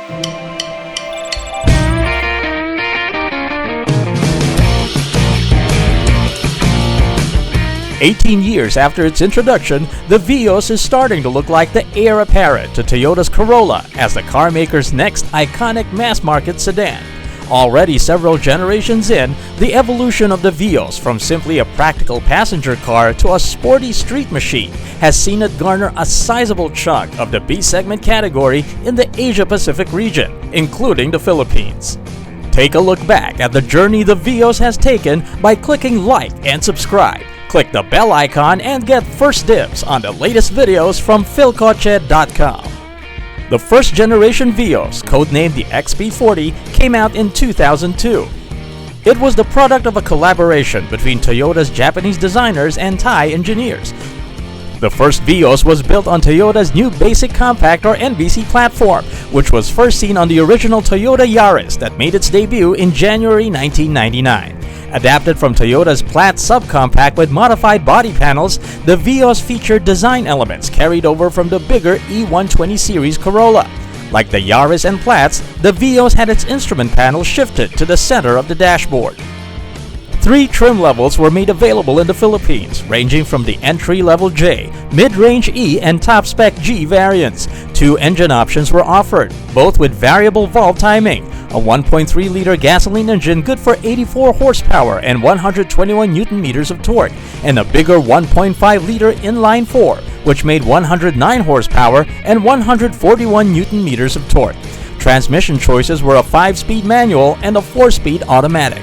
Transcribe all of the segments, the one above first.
"18 years after its introduction, the Vios is starting to look like the heir apparent to Toyota's Corolla as the car maker's next iconic mass-market sedan. Already several generations in, the evolution of the Vios from simply a practical passenger car to a sporty street machine has seen it garner a sizable chunk of the B-segment category in the Asia-Pacific region, including the Philippines. Take a look back at the journey the Vios has taken by clicking like and subscribe. Click the bell icon and get first dibs on the latest videos from Philkotse.com. The first generation Vios, codenamed the XP40, came out in 2002. It was the product of a collaboration between Toyota's Japanese designers and Thai engineers. The first Vios was built on Toyota's new Basic Compact or NBC platform, which was first seen on the original Toyota Yaris that made its debut in January 1999. Adapted from Toyota's Plaid subcompact with modified body panels, the Vios featured design elements carried over from the bigger E120 series Corolla. Like the Yaris and Plaids, the Vios had its instrument panel shifted to the center of the dashboard. 3 trim levels were made available in the Philippines, ranging from the entry-level J, mid-range E, and top-spec G variants. 2 engine options were offered, both with variable valve timing. A 1.3-liter gasoline engine good for 84 horsepower and 121 Nm of torque, and a bigger 1.5-liter inline-4, which made 109 horsepower and 141 Nm of torque. Transmission choices were a 5-speed manual and a 4-speed automatic.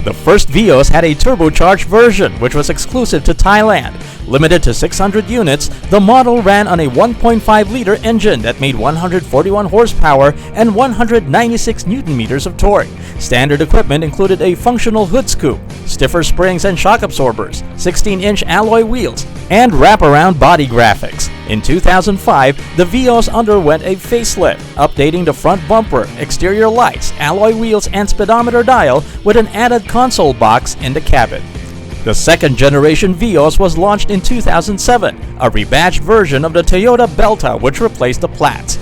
The first Vios had a turbocharged version, which was exclusive to Thailand. Limited to 600 units, the model ran on a 1.5-liter engine that made 141 horsepower and 196 Nm of torque. Standard equipment included a functional hood scoop, stiffer springs and shock absorbers, 16-inch alloy wheels, and wraparound body graphics. In 2005, the Vios underwent a facelift, updating the front bumper, exterior lights, alloy wheels, and speedometer dial with an added console box in the cabin. The second generation Vios was launched in 2007, a rebadged version of the Toyota Belta which replaced the Plaids.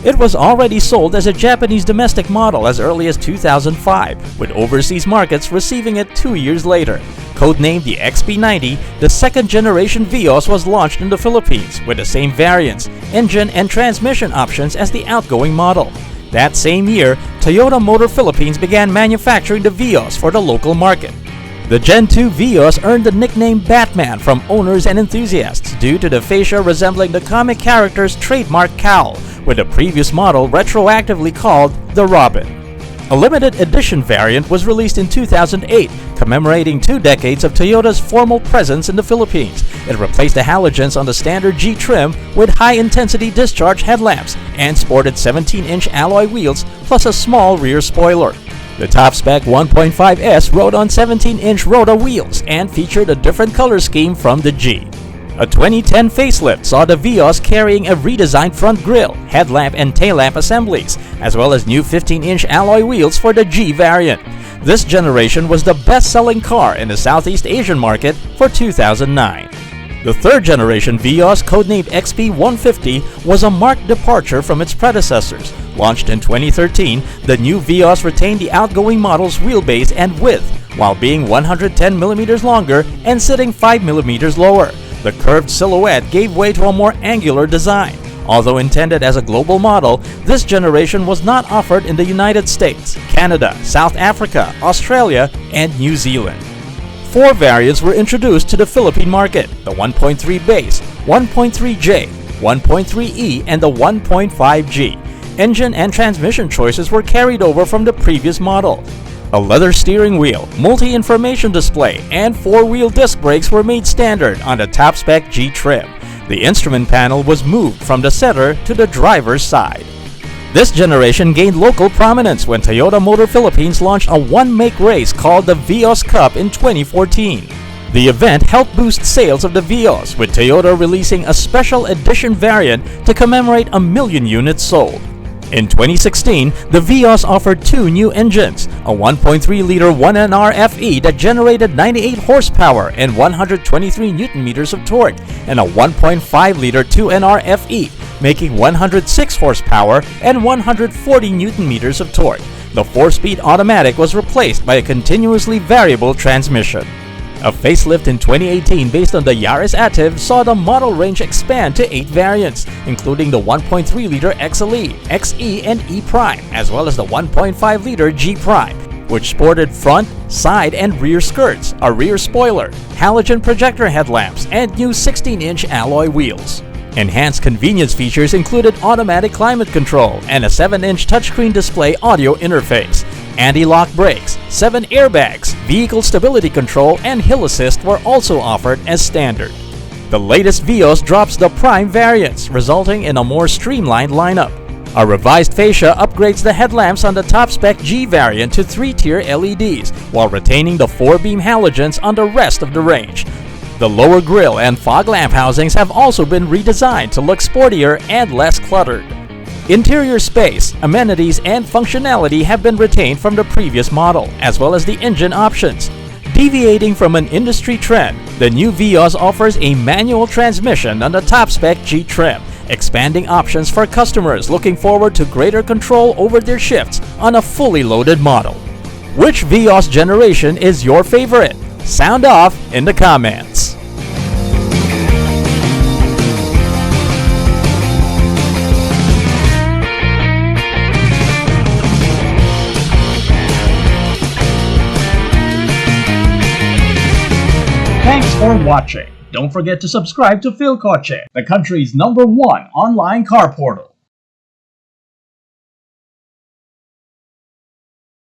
It was already sold as a Japanese domestic model as early as 2005, with overseas markets receiving it 2 years later. Codenamed the XP90, the second generation Vios was launched in the Philippines with the same variants, engine, and transmission options as the outgoing model. That same year, Toyota Motor Philippines began manufacturing the Vios for the local market. The Gen 2 Vios earned the nickname Batman from owners and enthusiasts due to the fascia resembling the comic character's trademark cowl, with the previous model retroactively called the Robin. A limited edition variant was released in 2008, commemorating 2 decades of Toyota's formal presence in the Philippines. It replaced the halogens on the standard G trim with high-intensity discharge headlamps and sported 17-inch alloy wheels plus a small rear spoiler. The top-spec 1.5S rode on 17-inch Rota wheels and featured a different color scheme from the G. A 2010 facelift saw the Vios carrying a redesigned front grille, headlamp and tail lamp assemblies, as well as new 15-inch alloy wheels for the G variant. This generation was the best-selling car in the Southeast Asian market for 2009. The third generation Vios, codenamed XP150, was a marked departure from its predecessors. Launched in 2013, the new Vios retained the outgoing model's wheelbase and width, while being 110mm longer and sitting 5mm lower. The curved silhouette gave way to a more angular design. Although intended as a global model, this generation was not offered in the United States, Canada, South Africa, Australia, and New Zealand. 4 variants were introduced to the Philippine market: the 1.3 base, 1.3J, 1.3E, and the 1.5G. Engine and transmission choices were carried over from the previous model. A leather steering wheel, multi-information display, and 4-wheel disc brakes were made standard on the top-spec G trim. The instrument panel was moved from the center to the driver's side. This generation gained local prominence when Toyota Motor Philippines launched a one-make race called the Vios Cup in 2014. The event helped boost sales of the Vios, with Toyota releasing a special edition variant to commemorate 1 million units sold. In 2016, the Vios offered 2 new engines, a 1.3-liter 1NR FE that generated 98 horsepower and 123 Nm of torque, and a 1.5-liter 2NR FE, making 106 horsepower and 140 Newton-meters of torque. The 4-speed automatic was replaced by a continuously variable transmission. A facelift in 2018 based on the Yaris Active saw the model range expand to 8 variants, including the 1.3-liter XLE, XE, and E Prime, as well as the 1.5-liter G Prime, which sported front, side, and rear skirts, a rear spoiler, halogen projector headlamps, and new 16-inch alloy wheels. Enhanced convenience features included automatic climate control and a 7-inch touchscreen display audio interface. Anti-lock brakes, 7 airbags, vehicle stability control, and hill assist were also offered as standard. The latest Vios drops the Prime variants, resulting in a more streamlined lineup. A revised fascia upgrades the headlamps on the top-spec G variant to 3-tier LEDs, while retaining the 4-beam halogens on the rest of the range. The lower grille and fog lamp housings have also been redesigned to look sportier and less cluttered. Interior space, amenities, and functionality have been retained from the previous model, as well as the engine options. Deviating from an industry trend, the new Vios offers a manual transmission on the top-spec G trim, expanding options for customers looking forward to greater control over their shifts on a fully loaded model. Which Vios generation is your favorite? Sound off in the comments. Thanks for watching. Don't forget to subscribe to Philkotse, the country's #1 online car portal.